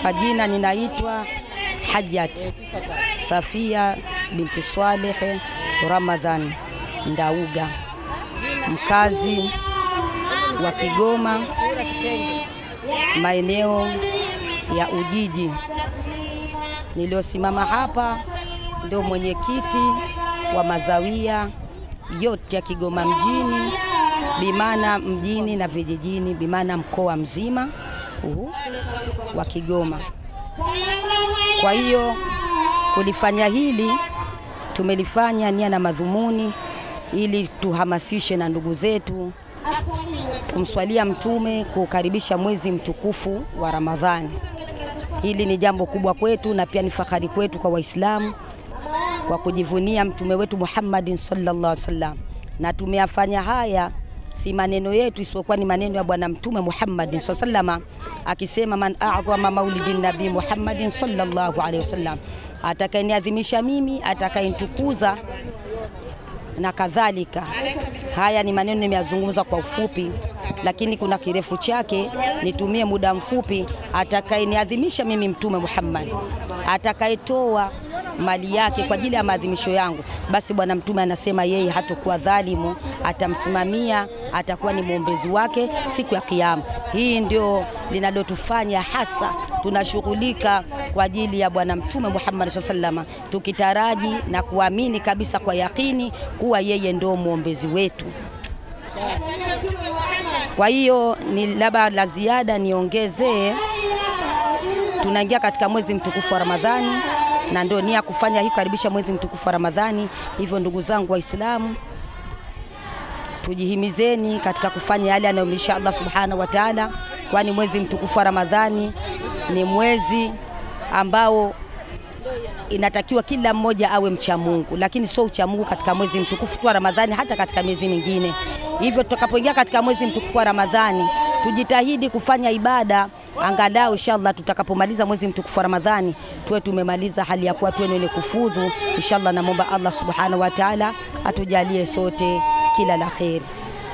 Kwa jina ninaitwa Hajat Safia binti Swaleh Ramadhan Ndauga, mkazi wa Kigoma, maeneo ya Ujiji. Niliosimama hapa ndio mwenyekiti wa mazawia yote ya Kigoma mjini, bimana mjini na vijijini, bimana mkoa mzima wa Kigoma. Kwa hiyo kulifanya hili, tumelifanya nia na madhumuni ili tuhamasishe na ndugu zetu kumswalia Mtume, kukaribisha mwezi mtukufu wa Ramadhani. Hili ni jambo kubwa kwetu na pia ni fahari kwetu kwa Waislamu kwa kujivunia Mtume wetu Muhammadin sallallahu alaihi wasallam, na tumeyafanya haya si maneno yetu isipokuwa ni maneno ya Bwana Mtume Muhammadin sallallahu alaihi wasallam, akisema man a'dhama maulidin nabii Muhammadin sallallahu alaihi wasallam, atakayeniadhimisha mimi atakayenitukuza na kadhalika. Haya ni maneno nimeyazungumza kwa ufupi, lakini kuna kirefu chake, nitumie muda mfupi. Atakayeniadhimisha mimi Mtume Muhammad, atakayetoa mali yake kwa ajili ya maadhimisho yangu, basi Bwana Mtume anasema yeye hatakuwa dhalimu, atamsimamia, atakuwa ni mwombezi wake siku ya Kiyama. Hii ndio linalotufanya hasa tunashughulika kwa ajili ya Bwana Mtume Muhammad sallallahu alaihi wasallam, tukitaraji na kuamini kabisa kwa yakini kuwa yeye ndio mwombezi wetu. Kwa hiyo ni labda la ziada niongezee, tunaingia katika mwezi mtukufu wa Ramadhani na ndio nia kufanya hii karibisha mwezi mtukufu wa Ramadhani. Hivyo ndugu zangu Waislamu, tujihimizeni katika kufanya yale anayomlisha Allah subhanahu wa ta'ala, kwani mwezi mtukufu wa Ramadhani ni mwezi ambao inatakiwa kila mmoja awe mcha Mungu, lakini sio ucha Mungu katika mwezi mtukufu wa Ramadhani, hata katika miezi mingine. Hivyo tutakapoingia katika mwezi mtukufu wa Ramadhani, tujitahidi kufanya ibada angalau inshallah tutakapomaliza mwezi mtukufu wa Ramadhani tuwe tumemaliza hali ya kuwa tuwe wenye kufudhu inshallah. Naomba Allah subhanahu wa ta'ala atujalie sote kila la kheri.